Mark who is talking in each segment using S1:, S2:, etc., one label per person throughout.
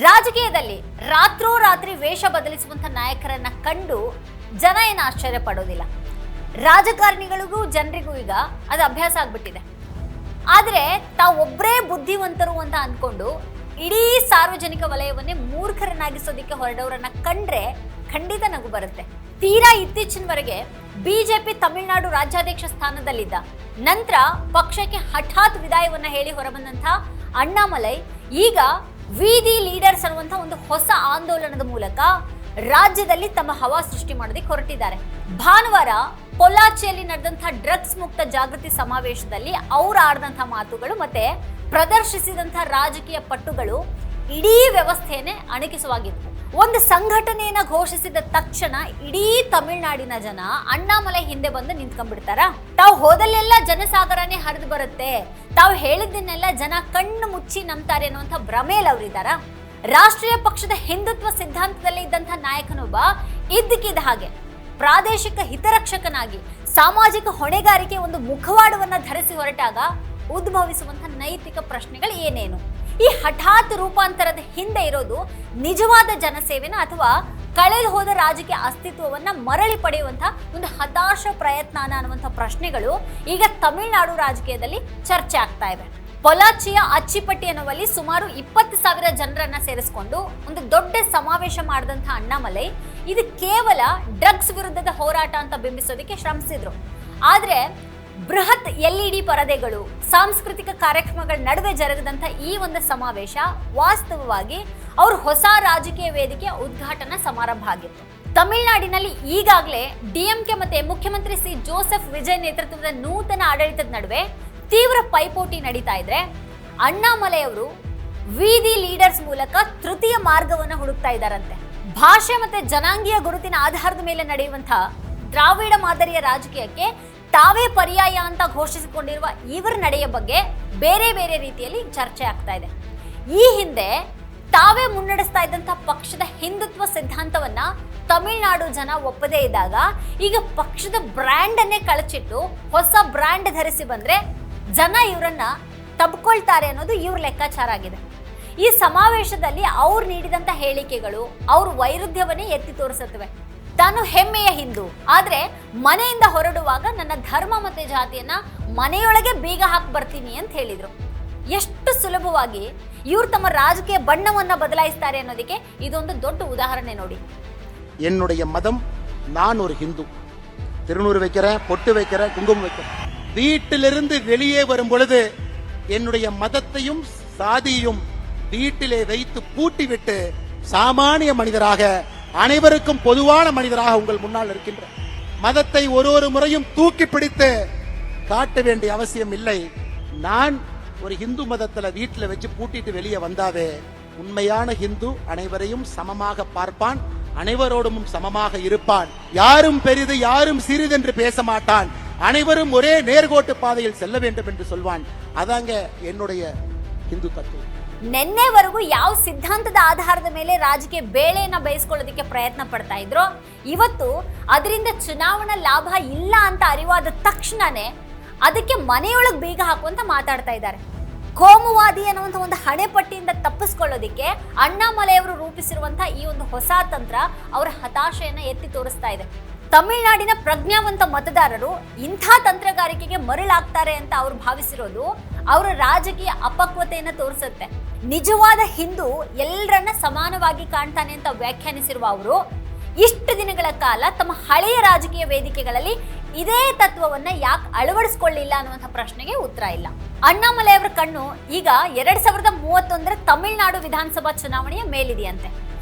S1: ರಾಜಕೀಯದಲ್ಲಿ ರಾತ್ರೋರಾತ್ರಿ ವೇಷ ಬದಲಿಸುವಂತ ನಾಯಕರನ್ನ ಕಂಡು ಜನ ಏನು ಆಶ್ಚರ್ಯ ಪಡೋದಿಲ್ಲ. ರಾಜಕಾರಣಿಗಳಿಗೂ ಜನರಿಗೂ ಈಗ ಅದು ಅಭ್ಯಾಸ ಆಗ್ಬಿಟ್ಟಿದೆ. ಆದ್ರೆ ತಾವೊಬ್ಬರೇ ಬುದ್ಧಿವಂತರು ಅಂತ ಅಂದ್ಕೊಂಡು ಇಡೀ ಸಾರ್ವಜನಿಕ ವಲಯವನ್ನೇ ಮೂರ್ಖರನ್ನಾಗಿಸೋದಿಕ್ಕೆ ಹೊರಡವರನ್ನ ಕಂಡ್ರೆ ಖಂಡಿತ ನಗು ಬರುತ್ತೆ. ತೀರಾ ಇತ್ತೀಚಿನವರೆಗೆ ಬಿಜೆಪಿ ತಮಿಳುನಾಡು ರಾಜ್ಯಾಧ್ಯಕ್ಷ ಸ್ಥಾನದಲ್ಲಿದ್ದ ನಂತರ ಪಕ್ಷಕ್ಕೆ ಹಠಾತ್ ವಿದಾಯವನ್ನ ಹೇಳಿ ಹೊರಬಂದಂತ ಅಣ್ಣಾಮಲೈ ಈಗ ವಿದಿ ಲೀಡರ್ಸ್ ಅನ್ನುವಂಥ ಒಂದು ಹೊಸ ಆಂದೋಲನದ ಮೂಲಕ ರಾಜ್ಯದಲ್ಲಿ ತಮ್ಮ ಹವಾ ಸೃಷ್ಟಿ ಮಾಡೋದಕ್ಕೆ ಹೊರಟಿದ್ದಾರೆ. ಭಾನುವಾರ ಪೊಲ್ಲಾಚಿಯಲ್ಲಿ ನಡೆದಂತಹ ಡ್ರಗ್ಸ್ ಮುಕ್ತ ಜಾಗೃತಿ ಸಮಾವೇಶದಲ್ಲಿ ಅವರು ಆಡಿದಂತಹ ಮಾತುಗಳು ಮತ್ತೆ ಪ್ರದರ್ಶಿಸಿದಂತಹ ರಾಜಕೀಯ ಪಟ್ಟುಗಳು ಇಡೀ ವ್ಯವಸ್ಥೆಯನ್ನೇ ಅಣಕಿಸುವಾಗಿತ್ತು. ಒಂದು ಸಂಘಟನೆಯನ್ನ ಘೋಷಿಸಿದ ತಕ್ಷಣ ಇಡೀ ತಮಿಳುನಾಡಿನ ಜನ ಅಣ್ಣಾಮಲೈ ಹಿಂದೆ ಬಂದು ನಿಂತ್ಕೊಂಡ್ಬಿಡ್ತಾರ. ತಾವು ಹೋದಲ್ಲೆಲ್ಲ ಜನಸಾಗರನೇ ಹರಿದು ಬರುತ್ತೆ, ತಾವು ಹೇಳಿದ್ದನ್ನೆಲ್ಲ ಜನ ಕಣ್ಣು ಮುಚ್ಚಿ ನಂಬ್ತಾರೆ ಅನ್ನುವಂಥ ಭ್ರಮೇಲ್ ಅವರಿದ್ದಾರ. ರಾಷ್ಟ್ರೀಯ ಪಕ್ಷದ ಹಿಂದುತ್ವ ಸಿದ್ಧಾಂತದಲ್ಲಿ ಇದ್ದಂಥ ನಾಯಕನೊಬ್ಬ ಇದ್ದಕ್ಕಿದ್ದ ಹಾಗೆ ಪ್ರಾದೇಶಿಕ ಹಿತರಕ್ಷಕನಾಗಿ ಸಾಮಾಜಿಕ ಹೊಣೆಗಾರಿಕೆ ಒಂದು ಮುಖವಾಡವನ್ನ ಧರಿಸಿ ಹೊರಟಾಗ ಉದ್ಭವಿಸುವಂತಹ ನೈತಿಕ ಪ್ರಶ್ನೆಗಳು ಏನೇನು? ಈ ಹಠಾತ್ ರೂಪಾಂತರದ ಹಿಂದೆ ಇರೋದು ನಿಜವಾದ ಜನಸೇವೆನ ಅಥವಾ ಕಳೆದು ಹೋದ ರಾಜಕೀಯ ಅಸ್ತಿತ್ವವನ್ನ ಮರಳಿ ಪಡೆಯುವಂತಹ ಒಂದು ಹತಾಶ ಪ್ರಯತ್ನ ಅನ್ನುವಂಥ ಪ್ರಶ್ನೆಗಳು ಈಗ ತಮಿಳುನಾಡು ರಾಜಕೀಯದಲ್ಲಿ ಚರ್ಚೆ ಆಗ್ತಾ ಇವೆ. ಪೊಲಾಚಿಯ ಅಚ್ಚಿಪಟ್ಟಿ ಅನ್ನುವಲ್ಲಿ ಸುಮಾರು 20,000 ಜನರನ್ನ ಸೇರಿಸಿಕೊಂಡು ಒಂದು ದೊಡ್ಡ ಸಮಾವೇಶ ಮಾಡಿದಂಥ ಅಣ್ಣಾಮಲೈ ಇದು ಕೇವಲ ಡ್ರಗ್ಸ್ ವಿರುದ್ಧದ ಹೋರಾಟ ಅಂತ ಬಿಂಬಿಸೋದಕ್ಕೆ ಶ್ರಮಿಸಿದ್ರು. ಆದ್ರೆ ಬೃಹತ್ LED ಪರದೆಗಳು, ಸಾಂಸ್ಕೃತಿಕ ಕಾರ್ಯಕ್ರಮಗಳ ನಡುವೆ ಜರುಗಿದಂಥ ಈ ಒಂದು ಸಮಾವೇಶ ವಾಸ್ತವವಾಗಿ ಅವ್ರ ಹೊಸ ರಾಜಕೀಯ ವೇದಿಕೆಯ ಉದ್ಘಾಟನಾ ಸಮಾರಂಭ ಆಗಿತ್ತು. ತಮಿಳುನಾಡಿನಲ್ಲಿ ಈಗಾಗಲೇ DMK ಮತ್ತೆ ಮುಖ್ಯಮಂತ್ರಿ ಸಿ ಜೋಸೆಫ್ ವಿಜಯ್ ನೇತೃತ್ವದ ನೂತನ ಆಡಳಿತದ ನಡುವೆ ತೀವ್ರ ಪೈಪೋಟಿ ನಡೀತಾ ಇದ್ರೆ ಅಣ್ಣಾಮಲೈ ಅವರು ವಿದಿ ಲೀಡರ್ಸ್ ಮೂಲಕ ತೃತೀಯ ಮಾರ್ಗವನ್ನು ಹುಡುಕ್ತಾ ಇದ್ದಾರಂತೆ. ಭಾಷೆ ಮತ್ತೆ ಜನಾಂಗೀಯ ಗುರುತಿನ ಆಧಾರದ ಮೇಲೆ ನಡೆಯುವಂತಹ ದ್ರಾವಿಡ ಮಾದರಿಯ ರಾಜಕೀಯಕ್ಕೆ ತಾವೇ ಪರ್ಯಾಯ ಅಂತ ಘೋಷಿಸಿಕೊಂಡಿರುವ ಇವರ ನಡೆಯ ಬಗ್ಗೆ ಬೇರೆ ಬೇರೆ ರೀತಿಯಲ್ಲಿ ಚರ್ಚೆ ಆಗ್ತಾ ಇದೆ. ಈ ಹಿಂದೆ ತಾವೇ ಮುನ್ನಡೆಸ್ತಾ ಇದ್ದಂಥ ಪಕ್ಷದ ಹಿಂದುತ್ವ ಸಿದ್ಧಾಂತವನ್ನ ತಮಿಳುನಾಡು ಜನ ಒಪ್ಪದೇ ಇದ್ದಾಗ ಈಗ ಪಕ್ಷದ ಬ್ರ್ಯಾಂಡ್ ಅನ್ನೇ ಕಳಚಿಟ್ಟು ಹೊಸ ಬ್ರ್ಯಾಂಡ್ ಧರಿಸಿ ಬಂದ್ರೆ ಜನ ಇವರನ್ನ ತಬ್ಕೊಳ್ತಾರೆ ಅನ್ನೋದು ಇವ್ರ ಲೆಕ್ಕಾಚಾರ ಆಗಿದೆ. ಈ ಸಮಾವೇಶದಲ್ಲಿ ಅವ್ರು ನೀಡಿದಂಥ ಹೇಳಿಕೆಗಳು ಅವ್ರ ವೈರುಧ್ಯವನ್ನೇ ಎತ್ತಿ ತೋರಿಸುತ್ತವೆ. ತಾನು ಹೆಮ್ಮೆಯ ಹಿಂದೂ, ಆದ್ರೆ ಮನೆಯಿಂದ ಹೊರಡುವಾಗ ನನ್ನ ಧರ್ಮ ಮತ್ತೆ ಜಾತಿಯನ್ನ ಮನೆಯೊಳಗೆ ಬೀಗ ಹಾಕಿ ಬರ್ತೀನಿ ಅಂತ ಹೇಳಿದ್ರು. ಎಷ್ಟು ಸುಲಭವಾಗಿ ಇವ್ರು ತಮ್ಮ ರಾಜಕೀಯ ಬಣ್ಣವನ್ನ ಬದಲಾಯಿಸ್ತಾರೆ ಅನ್ನೋದಕ್ಕೆ ಇದೊಂದು ದೊಡ್ಡ ಉದಾಹರಣೆ ನೋಡಿ.
S2: என்னுடைய மதம், நான் ஒரு ஹிந்து, திருநூறு வைக்கிறேன், பொட்டு வைக்கிறேன், குங்குமம் வைக்கிறேன். வீட்டிலிருந்து வெளியே வரும் பொழுது என்னுடைய மதத்தையும் சாதியையும் வீட்டிலே வைத்து பூட்டிவிட்டு சாமானிய மனிதராக அனைவருக்கும் பொதுவான மனிதராக உங்கள் முன்னால் இருக்கின்ற மதத்தை ஒரு முறையும் தூக்கி பிடித்து காட்ட வேண்டிய அவசியம் இல்லை. நான் ஒரு ஹிந்து மதத்துல வீட்டில் வச்சு பூட்டிட்டு வெளியே வந்தாவே உண்மையான ஹிந்து அனைவரையும் சமமாக பார்ப்பான், அனைவரோடும் சமமாக இருப்பான், யாரும் பெரிது யாரும் சிறிது என்று பேச மாட்டான், அனைவரும் ஒரே நேர்கோட்டு பாதையில் செல்ல வேண்டும் என்று சொல்வான். அதாங்க என்னுடைய ಹಿಂದೂ ತತ್ವ.
S1: ನಿನ್ನೆವರೆಗೂ ಯಾವ ಸಿದ್ಧಾಂತದ ಆಧಾರದ ಮೇಲೆ ರಾಜಕೀಯ ಬೇಳೆಯನ್ನ ಬೇಯಿಸ್ಕೊಳ್ಳೋದಕ್ಕೆ ಪ್ರಯತ್ನ ಪಡ್ತಾ ಇದ್ರು, ಇವತ್ತು ಅದರಿಂದ ಚುನಾವಣಾ ಲಾಭ ಇಲ್ಲ ಅಂತ ಅರಿವಾದ ತಕ್ಷಣನೇ ಅದಕ್ಕೆ ಮನೆಯೊಳಗೆ ಬೀಗ ಹಾಕುವಂತ ಮಾತಾಡ್ತಾ ಇದ್ದಾರೆ. ಕೋಮುವಾದಿ ಅನ್ನುವಂಥ ಒಂದು ಹಣೆಪಟ್ಟಿಯಿಂದ ತಪ್ಪಿಸ್ಕೊಳ್ಳೋದಿಕ್ಕೆ ಅಣ್ಣಾಮಲೈ ಅವರು ರೂಪಿಸಿರುವಂತಹ ಈ ಒಂದು ಹೊಸ ತಂತ್ರ ಅವರ ಹತಾಶೆಯನ್ನ ಎತ್ತಿ ತೋರಿಸ್ತಾ ಇದೆ. ತಮಿಳುನಾಡಿನ ಪ್ರಜ್ಞಾವಂತ ಮತದಾರರು ಇಂಥ ತಂತ್ರಗಾರಿಕೆಗೆ ಮರಳಾಗ್ತಾರೆ ಅಂತ ಅವರು ಭಾವಿಸಿರೋದು ಅವರ ರಾಜಕೀಯ ಅಪಕ್ವತೆಯನ್ನ ತೋರಿಸುತ್ತೆ. ನಿಜವಾದ ಹಿಂದೂ ಎಲ್ಲರನ್ನ ಸಮಾನವಾಗಿ ಕಾಣ್ತಾನೆ ಅಂತ ವ್ಯಾಖ್ಯಾನಿಸಿರುವ ಅವರು ಇಷ್ಟು ದಿನಗಳ ಕಾಲ ತಮ್ಮ ಹಳೆಯ ರಾಜಕೀಯ ವೇದಿಕೆಗಳಲ್ಲಿ ಇದೇ ತತ್ವವನ್ನ ಯಾಕೆ ಅಳವಡಿಸಿಕೊಳ್ಳಿಲ್ಲ ಅನ್ನುವಂಥ ಪ್ರಶ್ನೆಗೆ ಉತ್ತರ ಇಲ್ಲ. ಅಣ್ಣಾಮಲೈ ಅವರ ಕಣ್ಣು ಈಗ 2031 ತಮಿಳುನಾಡು ವಿಧಾನಸಭಾ ಚುನಾವಣೆಯ ಮೇಲಿದೆಯಂತೆ.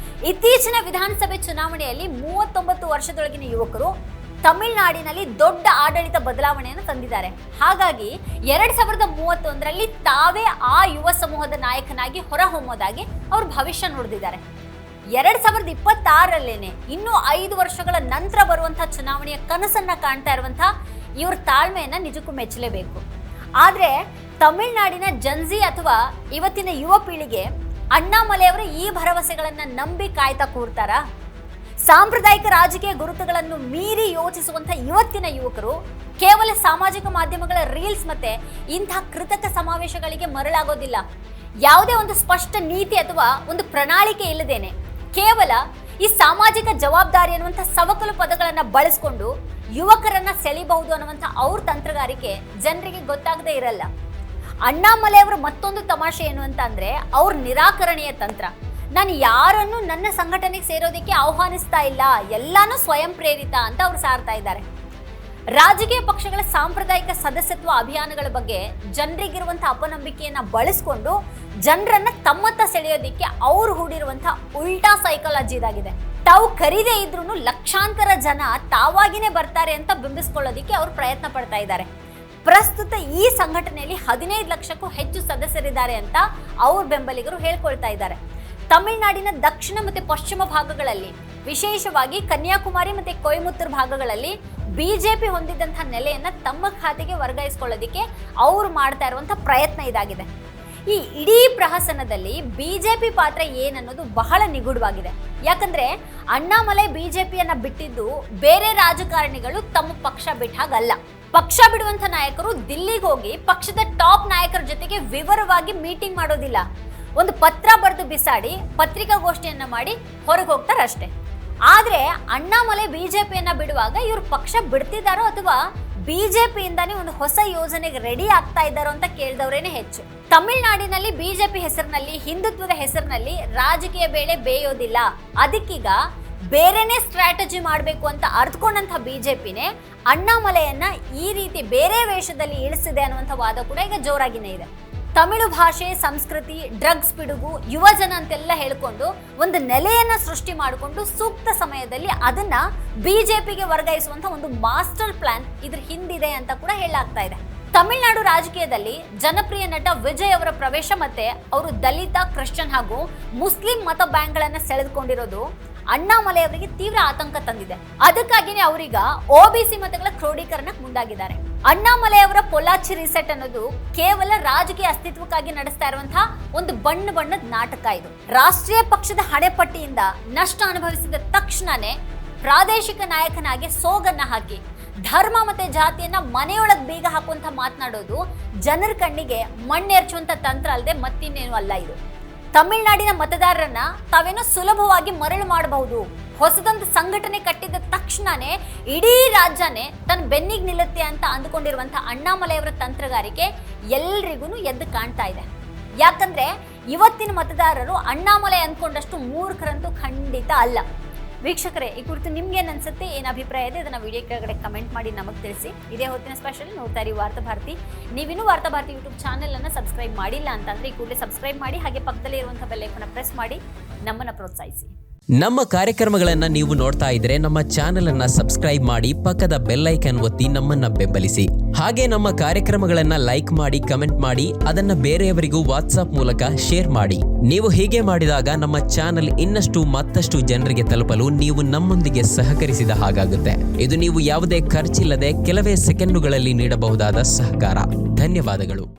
S1: ಇತ್ತೀಚಿನ ವಿಧಾನಸಭೆ ಚುನಾವಣೆಯಲ್ಲಿ 39 ವರ್ಷದೊಳಗಿನ ಯುವಕರು ತಮಿಳುನಾಡಿನಲ್ಲಿ ದೊಡ್ಡ ಆಡಳಿತ ಬದಲಾವಣೆಯನ್ನು ತಂದಿದ್ದಾರೆ. ಹಾಗಾಗಿ 2031ರಲ್ಲಿ ತಾವೇ ಆ ಯುವ ಸಮೂಹದ ನಾಯಕನಾಗಿ ಹೊರಹೊಮ್ಮೋದಾಗಿ ಅವರು ಭವಿಷ್ಯ ನುಡಿದಿದ್ದಾರೆ. 2026ರಲ್ಲೇನೆ ಇನ್ನೂ 5 ವರ್ಷಗಳ ನಂತರ ಬರುವಂತಹ ಚುನಾವಣೆಯ ಕನಸನ್ನ ಕಾಣ್ತಾ ಇರುವಂತಹ ಇವ್ರ ತಾಳ್ಮೆಯನ್ನ ನಿಜಕ್ಕೂ ಮೆಚ್ಚಲೇಬೇಕು. ಆದ್ರೆ ತಮಿಳುನಾಡಿನ ಜನ್ಜಿ ಅಥವಾ ಇವತ್ತಿನ ಯುವ ಪೀಳಿಗೆ ಅಣ್ಣಾಮಲೈ ಅವರ ಈ ಭರವಸೆಗಳನ್ನ ನಂಬಿ ಕಾಯ್ತಾ ಕೂರ್ತಾರ? ಸಾಂಪ್ರದಾಯಿಕ ರಾಜಕೀಯ ಗುರುತುಗಳನ್ನು ಮೀರಿ ಯೋಚಿಸುವಂತ ಇವತ್ತಿನ ಯುವಕರು ಕೇವಲ ಸಾಮಾಜಿಕ ಮಾಧ್ಯಮಗಳ ರೀಲ್ಸ್ ಮತ್ತೆ ಇಂತಹ ಕೃತಕ ಸಮಾವೇಶಗಳಿಗೆ ಮರಳಾಗೋದಿಲ್ಲ. ಯಾವುದೇ ಒಂದು ಸ್ಪಷ್ಟ ನೀತಿ ಅಥವಾ ಒಂದು ಪ್ರಣಾಳಿಕೆ ಇಲ್ಲದೇನೆ ಕೇವಲ ಈ ಸಾಮಾಜಿಕ ಜವಾಬ್ದಾರಿ ಅನ್ನುವಂಥ ಸವಕಲು ಪದಗಳನ್ನ ಬಳಸ್ಕೊಂಡು ಯುವಕರನ್ನ ಸೆಳಿಬಹುದು ಅನ್ನುವಂಥ ಅವ್ರ ತಂತ್ರಗಾರಿಕೆ ಜನರಿಗೆ ಗೊತ್ತಾಗದೇ ಇರಲ್ಲ. ಅಣ್ಣಾಮಲೈ ಅವರ ಮತ್ತೊಂದು ತಮಾಷೆ ಏನು ಅಂತ ಅಂದ್ರೆ ಅವ್ರ ನಿರಾಕರಣೆಯ ತಂತ್ರ. ನಾನು ಯಾರನ್ನು ನನ್ನ ಸಂಘಟನೆಗೆ ಸೇರೋದಕ್ಕೆ ಆಹ್ವಾನಿಸ್ತಾ ಇಲ್ಲ, ಎಲ್ಲಾನು ಸ್ವಯಂ ಪ್ರೇರಿತ ಅಂತ ಅವ್ರು ಸಾರ್ತಾ ಇದ್ದಾರೆ. ರಾಜಕೀಯ ಪಕ್ಷಗಳ ಸಾಂಪ್ರದಾಯಿಕ ಸದಸ್ಯತ್ವ ಅಭಿಯಾನಗಳ ಬಗ್ಗೆ ಜನರಿಗಿರುವಂತಹ ಅಪನಂಬಿಕೆಯನ್ನ ಬಳಸ್ಕೊಂಡು ಜನರನ್ನ ತಮ್ಮತ್ತ ಸೆಳೆಯೋದಿಕ್ಕೆ ಅವ್ರು ಹೂಡಿರುವಂತಹ ಉಲ್ಟಾ ಸೈಕಾಲಜಿ ಇದಾಗಿದೆ. ತಾವು ಕರೀದೇ ಇದ್ರೂ ಲಕ್ಷಾಂತರ ಜನ ತಾವಾಗಿನೇ ಬರ್ತಾರೆ ಅಂತ ಬಿಂಬಿಸ್ಕೊಳ್ಳೋದಿಕ್ಕೆ ಅವ್ರು ಪ್ರಯತ್ನ ಪಡ್ತಾ ಇದ್ದಾರೆ. ಪ್ರಸ್ತುತ ಈ ಸಂಘಟನೆಯಲ್ಲಿ 15 ಲಕ್ಷಕ್ಕೂ ಹೆಚ್ಚು ಸದಸ್ಯರಿದ್ದಾರೆ ಅಂತ ಅವ್ರ ಬೆಂಬಲಿಗರು ಹೇಳ್ಕೊಳ್ತಾ ಇದ್ದಾರೆ. ತಮಿಳುನಾಡಿನ ದಕ್ಷಿಣ ಮತ್ತು ಪಶ್ಚಿಮ ಭಾಗಗಳಲ್ಲಿ, ವಿಶೇಷವಾಗಿ ಕನ್ಯಾಕುಮಾರಿ ಮತ್ತು ಕೊಯಮತ್ತೂರು ಭಾಗಗಳಲ್ಲಿ ಬಿಜೆಪಿ ಹೊಂದಿದ್ದಂತಹ ನೆಲೆಯನ್ನ ತಮ್ಮ ಖಾತೆಗೆ ವರ್ಗಾಯಿಸಿಕೊಳ್ಳೋದಿಕ್ಕೆ ಅವರು ಮಾಡ್ತಾ ಇರುವಂತಹ ಪ್ರಯತ್ನ ಇದಾಗಿದೆ. ಈ ಇಡೀ ಪ್ರಹಸನದಲ್ಲಿ ಬಿಜೆಪಿ ಪಾತ್ರ ಏನನ್ನೋದು ಬಹಳ ನಿಗೂಢವಾಗಿದೆ. ಯಾಕಂದ್ರೆ ಅಣ್ಣಾಮಲೈ ಬಿಜೆಪಿಯನ್ನ ಬಿಟ್ಟಿದ್ದು ಬೇರೆ ರಾಜಕಾರಣಿಗಳು ತಮ್ಮ ಪಕ್ಷ ಬಿಟ್ಟ ಹಾಗಲ್ಲ. ಪಕ್ಷ ಬಿಡುವಂತ ನಾಯಕರು ದಿಲ್ಲಿಗೆ ಹೋಗಿ ಪಕ್ಷದ ಟಾಪ್ ನಾಯಕರ ಜೊತೆಗೆ ವಿವರವಾಗಿ ಮೀಟಿಂಗ್ ಮಾಡೋದಿಲ್ಲ. ಒಂದು ಪತ್ರ ಬರೆದು ಬಿಸಾಡಿ ಪತ್ರಿಕಾಗೋಷ್ಠಿಯನ್ನ ಮಾಡಿ ಹೊರಗೆ ಹೋಗ್ತಾರಷ್ಟೇ. ಆದ್ರೆ ಅಣ್ಣಾಮಲೈ ಬಿಜೆಪಿಯನ್ನ ಬಿಡುವಾಗ ಇವರು ಪಕ್ಷ ಬಿಡ್ತಿದ್ದಾರೋ ಅಥವಾ ಬಿಜೆಪಿಯಿಂದಾನೇ ಒಂದು ಹೊಸ ಯೋಜನೆಗೆ ರೆಡಿ ಆಗ್ತಾ ಇದ್ದಾರೋ ಅಂತ ಕೇಳಿದವರೇನೆ ಹೆಚ್ಚು. ತಮಿಳುನಾಡಿನಲ್ಲಿ ಬಿಜೆಪಿ ಹೆಸರಿನಲ್ಲಿ, ಹಿಂದುತ್ವದ ಹೆಸರಿನಲ್ಲಿ ರಾಜಕೀಯ ಬೇಳೆ ಬೇಯೋದಿಲ್ಲ. ಅದಕ್ಕೀಗ ಬೇರೆನೇ ಸ್ಟ್ರಾಟಜಿ ಮಾಡಬೇಕು ಅಂತ ಅರ್ಥಕೊಂಡಂತಹ ಬಿಜೆಪಿನೇ ಅಣ್ಣಾಮಲೈಯನ್ನ ಈ ರೀತಿ ಬೇರೆ ವೇಷದಲ್ಲಿ ಇಳಿಸಿದೆ ಅನ್ನುವಂಥ ವಾದ ಕೂಡ ಈಗ ಜೋರಾಗಿನೇ ಇದೆ. ತಮಿಳು ಭಾಷೆ, ಸಂಸ್ಕೃತಿ, ಡ್ರಗ್ಸ್ ಪಿಡುಗು, ಯುವಜನ ಅಂತೆಲ್ಲ ಹೇಳ್ಕೊಂಡು ಒಂದು ನೆಲೆಯನ್ನ ಸೃಷ್ಟಿ ಮಾಡಿಕೊಂಡು ಸೂಕ್ತ ಸಮಯದಲ್ಲಿ ಅದನ್ನ ಬಿಜೆಪಿಗೆ ವರ್ಗಾಯಿಸುವಂತ ಒಂದು ಮಾಸ್ಟರ್ ಪ್ಲಾನ್ ಇದ್ರ ಹಿಂದಿದೆ ಅಂತ ಕೂಡ ಹೇಳಲಾಗ್ತಾ ಇದೆ. ತಮಿಳುನಾಡು ರಾಜಕೀಯದಲ್ಲಿ ಜನಪ್ರಿಯ ನಟ ವಿಜಯ್ ಅವರ ಪ್ರವೇಶ ಮತ್ತೆ ಅವರು ದಲಿತ, ಕ್ರಿಶ್ಚಿಯನ್ ಹಾಗೂ ಮುಸ್ಲಿಂ ಮತ ಬ್ಯಾಂಕ್ಗಳನ್ನ ಸೆಳೆದುಕೊಂಡಿರೋದು ಅಣ್ಣಾಮಲೈ ಅವರಿಗೆ ತೀವ್ರ ಆತಂಕ ತಂದಿದೆ. ಅದಕ್ಕಾಗಿನೇ ಅವರೀಗ ಒಬಿಸಿ ಮತಗಳ ಕ್ರೋಢೀಕರಣಕ್ಕೆ ಮುಂದಾಗಿದ್ದಾರೆ. ಅಣ್ಣಾಮಲೈ ಅವರ ಪೊಲ್ಲಾಚಿ ರಿಸೆಟ್ ಅನ್ನೋದು ಕೇವಲ ರಾಜಕೀಯ ಅಸ್ತಿತ್ವಕ್ಕಾಗಿ ನಡೆಸ್ತಾ ಇರುವಂತಹ ಒಂದು ಬಣ್ಣದ ನಾಟಕ. ಇದು ರಾಷ್ಟ್ರೀಯ ಪಕ್ಷದ ಹಣೆಪಟ್ಟಿಯಿಂದ ನಷ್ಟ ಅನುಭವಿಸಿದ ತಕ್ಷಣನೇ ಪ್ರಾದೇಶಿಕ ನಾಯಕನಾಗಿ ಸೋಗನ್ನ ಹಾಕಿ ಧರ್ಮ ಮತ್ತೆ ಜಾತಿಯನ್ನ ಮನೆಯೊಳಗೆ ಬೀಗ ಹಾಕುವಂತ ಮಾತನಾಡೋದು ಜನರ ಕಣ್ಣಿಗೆ ಮಣ್ಣೆರ್ಚುವಂತ ತಂತ್ರ ಅಲ್ಲದೆ ಮತ್ತಿನ್ನೇನು ಅಲ್ಲ. ಇದು ತಮಿಳುನಾಡಿನ ಮತದಾರರನ್ನ ತಾವೇನೋ ಸುಲಭವಾಗಿ ಮರಳು ಮಾಡಬಹುದು. ಹೊಸದೊಂದು ಸಂಘಟನೆ ಕಟ್ಟಿದ ತಕ್ಷಣನೇ ಇಡೀ ರಾಜ್ಯನೇ ತನ್ನ ಬೆನ್ನಿಗೆ ನಿಲ್ಲುತ್ತೆ ಅಂತ ಅಂದುಕೊಂಡಿರುವಂತಹ ಅಣ್ಣಾಮಲೈ ಅವರ ತಂತ್ರಗಾರಿಕೆ ಎಲ್ರಿಗೂ ಎದ್ದು ಕಾಣ್ತಾ ಇದೆ. ಯಾಕಂದ್ರೆ ಇವತ್ತಿನ ಮತದಾರರು ಅಣ್ಣಾಮಲೈ ಅಂದ್ಕೊಂಡಷ್ಟು ಮೂರ್ಖರಂತೂ ಖಂಡಿತ ಅಲ್ಲ. ವೀಕ್ಷಕರೇ, ಈ ಕುರಿತು ನಿಮ್ಗೆ ಏನ್ ಅನ್ಸುತ್ತೆ, ಏನ್ ಅಭಿಪ್ರಾಯ ಇದೆ ಅದನ್ನ ವಿಡಿಯೋ ಕೆಳಗಡೆ ಕಮೆಂಟ್ ಮಾಡಿ ನಮಗೆ ತಿಳಿಸಿ. ಇದೇ ಹೊತ್ತಿನ ಸ್ಪೆಷಲ್ ನೋಡ್ತಾ ಇರಿ ವಾರ್ತಾಭಾರತಿ. ನೀವಿನ್ನೂ ವಾರ್ತಾಭಾರತಿ ಯೂಟ್ಯೂಬ್ ಚಾನೆಲ್ ಅನ್ನ ಸಬ್ಸ್ಕ್ರೈಬ್ ಮಾಡಿಲ್ಲ ಅಂತಂದ್ರೆ ಈ ಕೂಡಲೇ ಸಬ್ಸ್ಕ್ರೈಬ್ ಮಾಡಿ, ಹಾಗೆ ಪಕ್ಕದಲ್ಲಿ ಇರುವಂತಹ ಬೆಲ್ ಐಕಾನ್ ಪ್ರೆಸ್ ಮಾಡಿ ನಮ್ಮನ್ನ ಪ್ರೋತ್ಸಾಹಿಸಿ.
S3: ನಮ್ಮ ಕಾರ್ಯಕ್ರಮಗಳನ್ನ ನೀವು ನೋಡ್ತಾ ಇದ್ರೆ ನಮ್ಮ ಚಾನೆಲ್ ಅನ್ನ ಸಬ್ಸ್ಕ್ರೈಬ್ ಮಾಡಿ, ಪಕ್ಕದ ಬೆಲ್ ಐಕಾನ್ ಒತ್ತಿ ನಮ್ಮನ್ನ ಬೆಂಬಲಿಸಿ. ಹಾಗೆ ನಮ್ಮ ಕಾರ್ಯಕ್ರಮಗಳನ್ನ ಲೈಕ್ ಮಾಡಿ, ಕಮೆಂಟ್ ಮಾಡಿ, ಅದನ್ನ ಬೇರೆಯವರಿಗೂ ವಾಟ್ಸ್ಆಪ್ ಮೂಲಕ ಶೇರ್ ಮಾಡಿ. ನೀವು ಹೀಗೆ ಮಾಡಿದಾಗ ನಮ್ಮ ಚಾನೆಲ್ ಮತ್ತಷ್ಟು ಜನರಿಗೆ ತಲುಪಲು ನೀವು ನಮ್ಮೊಂದಿಗೆ ಸಹಕರಿಸಿದ ಹಾಗಾಗುತ್ತೆ. ಇದು ನೀವು ಯಾವುದೇ ಖರ್ಚಿಲ್ಲದೆ ಕೆಲವೇ ಸೆಕೆಂಡುಗಳಲ್ಲಿ ನೀಡಬಹುದಾದ ಸಹಕಾರ. ಧನ್ಯವಾದಗಳು.